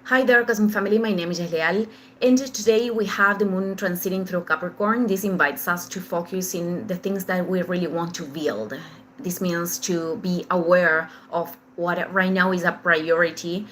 Hi there, Cosmic Family. My name is Leal, and today we have the moon transiting through Capricorn. This invites us to focus in the things that we really want to build. This means to be aware of what right now is a priority,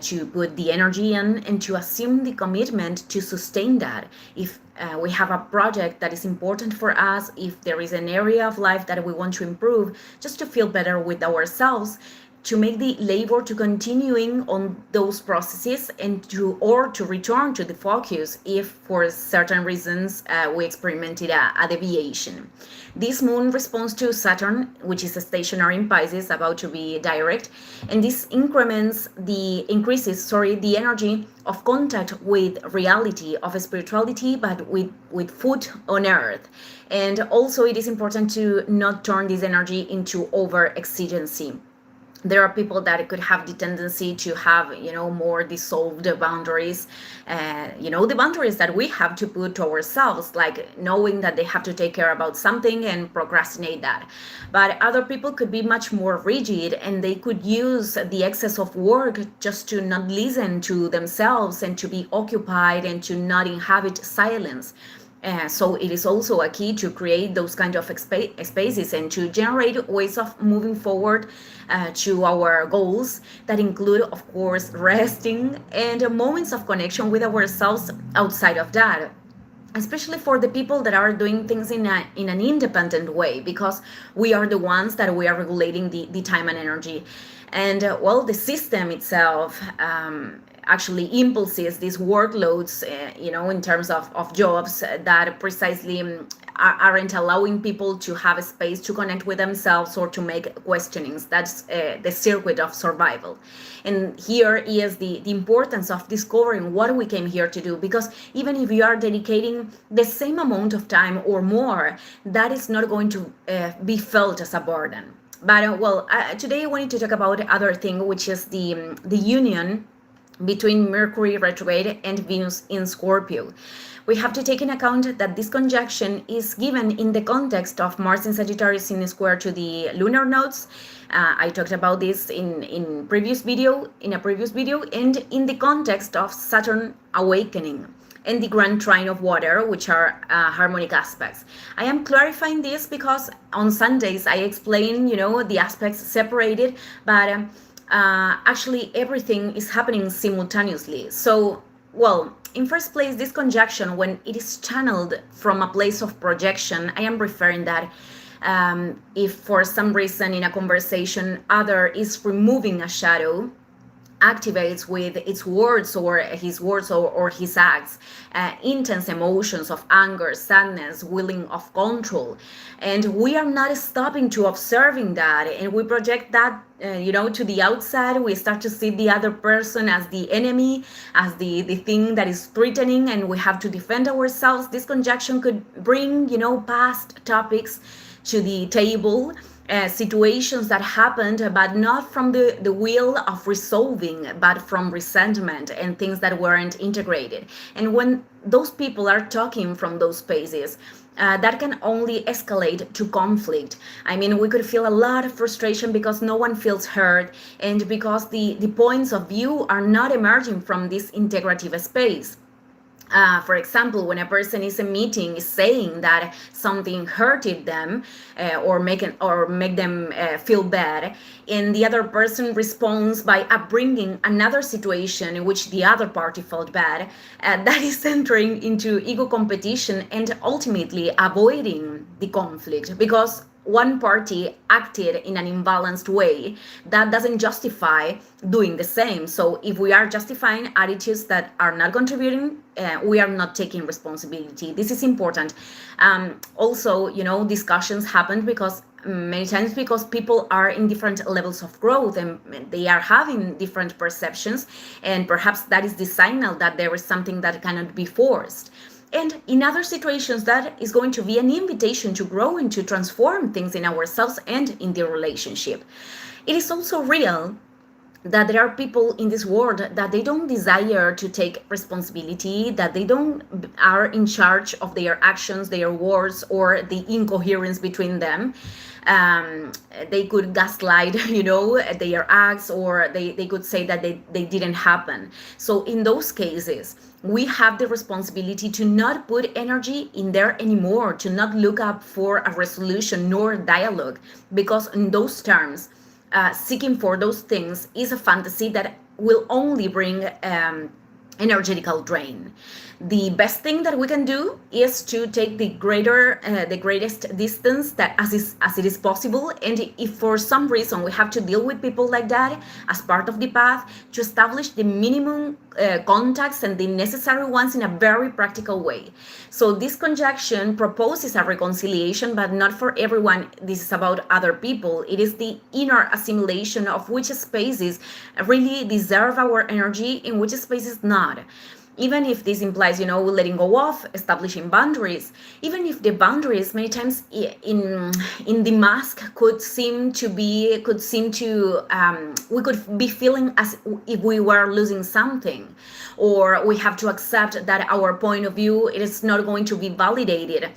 to put the energy in, and to assume the commitment to sustain that. If we have a project that is important for us, if there is an area of life that we want to improve, just to feel better with ourselves, to make the labor to continuing on those processes and to return to the focus if for certain reasons we experimented a deviation. This moon responds to Saturn, which is stationary in Pisces, about to be direct, and this increases the energy of contact with reality, of spirituality, but with foot on earth. And also it is important to not turn this energy into over exigency. There are people that could have the tendency to have more dissolved boundaries, the boundaries that we have to put to ourselves, like knowing that they have to take care about something and procrastinate that. But other people could be much more rigid, and they could use the excess of work just to not listen to themselves and to be occupied and to not inhabit silence. So it is also a key to create those kind of spaces and to generate ways of moving forward to our goals that include, of course, resting and moments of connection with ourselves outside of that, especially for the people that are doing things in an independent way, because we are the ones that we are regulating the time and energy. And the system itself actually impulses these workloads, in terms of jobs that precisely aren't allowing people to have a space to connect with themselves or to make questionings. That's the circuit of survival. And here is the importance of discovering what we came here to do, because even if you are dedicating the same amount of time or more, that is not going to be felt as a burden. But today I wanted to talk about other thing, which is the union between Mercury retrograde and Venus in Scorpio. We have to take in account that this conjunction is given in the context of Mars in Sagittarius in square to the lunar nodes. I talked about this in a previous video, and in the context of Saturn awakening and the grand trine of water, which are harmonic aspects. I am clarifying this because on Sundays I explain, the aspects separated, but actually everything is happening simultaneously. So, in first place, this conjunction, when it is channeled from a place of projection, I am referring that if for some reason in a conversation other is removing a shadow, activates with its words or his acts intense emotions of anger, sadness, willing of control, and we are not stopping to observing that, and we project that to the outside. We start to see the other person as the enemy, as the thing that is threatening, and we have to defend ourselves. This conjunction could bring past topics to the table, situations that happened, but not from the will of resolving, but from resentment and things that weren't integrated. And when those people are talking from those spaces, that can only escalate to conflict. I mean, we could feel a lot of frustration because no one feels heard, and because the points of view are not emerging from this integrative space. For example, when a person is is saying that something hurted them, or make them feel bad, and the other person responds by upbringing another situation in which the other party felt bad, that is entering into ego competition and ultimately avoiding the conflict, because one party acted in an imbalanced way. That doesn't justify doing the same. So if we are justifying attitudes that are not contributing, we are not taking responsibility. This is important. Also, discussions happen because many times because people are in different levels of growth and they are having different perceptions, and perhaps that is the signal that there is something that cannot be forced. And in other situations, that is going to be an invitation to grow and to transform things in ourselves and in the relationship. It is also real that there are people in this world that they don't desire to take responsibility, that they don't are in charge of their actions, their words, or the incoherence between them. um, they could gaslight their acts, or they could say that they didn't happen. So in those cases, we have the responsibility to not put energy in there anymore, to not look up for a resolution nor dialogue, because in those terms, seeking for those things is a fantasy that will only bring energetical drain. The best thing that we can do is to take the greatest distance that as it is possible, and if for some reason we have to deal with people like that as part of the path, to establish the minimum contacts and the necessary ones in a very practical way. So this conjunction proposes a reconciliation, but not for everyone. This is about other people. It is the inner assimilation of which spaces really deserve our energy, in which spaces not. Even if this implies, letting go of, establishing boundaries, even if the boundaries many times in the mask could seem to we could be feeling as if we were losing something, or we have to accept that our point of view, it is not going to be validated,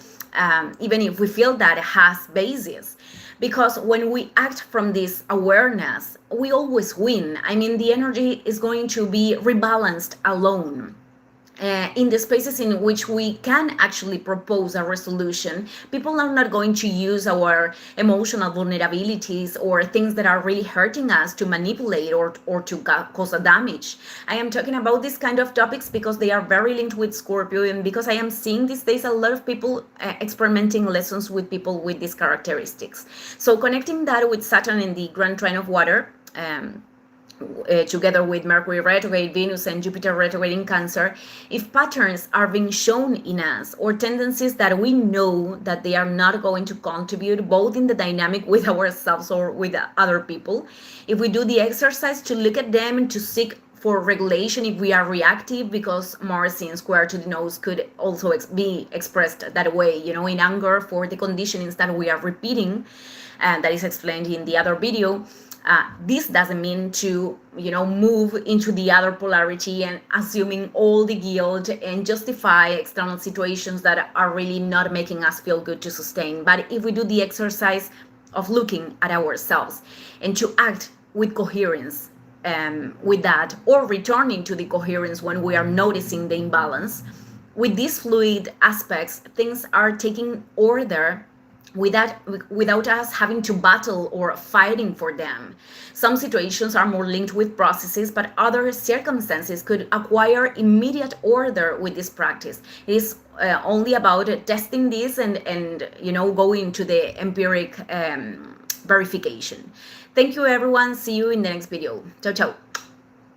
even if we feel that it has basis. Because when we act from this awareness, we always win. I mean, the energy is going to be rebalanced alone. In the spaces in which we can actually propose a resolution, people are not going to use our emotional vulnerabilities or things that are really hurting us to manipulate or to cause a damage. I am talking about these kind of topics because they are very linked with Scorpio, and because I am seeing these days a lot of people experimenting lessons with people with these characteristics. So connecting that with Saturn in the Grand Trine of Water, together with Mercury retrograde, Venus, and Jupiter retrograde in Cancer, if patterns are being shown in us, or tendencies that we know that they are not going to contribute both in the dynamic with ourselves or with other people, if we do the exercise to look at them and to seek for regulation, if we are reactive, because Mars in square to the nose could also be expressed that way, in anger for the conditionings that we are repeating, and that is explained in the other video. This doesn't mean to, move into the other polarity and assuming all the guilt and justify external situations that are really not making us feel good to sustain. But if we do the exercise of looking at ourselves and to act with coherence with that, or returning to the coherence when we are noticing the imbalance, with these fluid aspects, things are taking order without us having to battle or fighting for them. Some situations are more linked with processes, but other circumstances could acquire immediate order with this practice. It is only about testing this and going to the empiric verification. Thank you, everyone. See you in the next video. Ciao, ciao.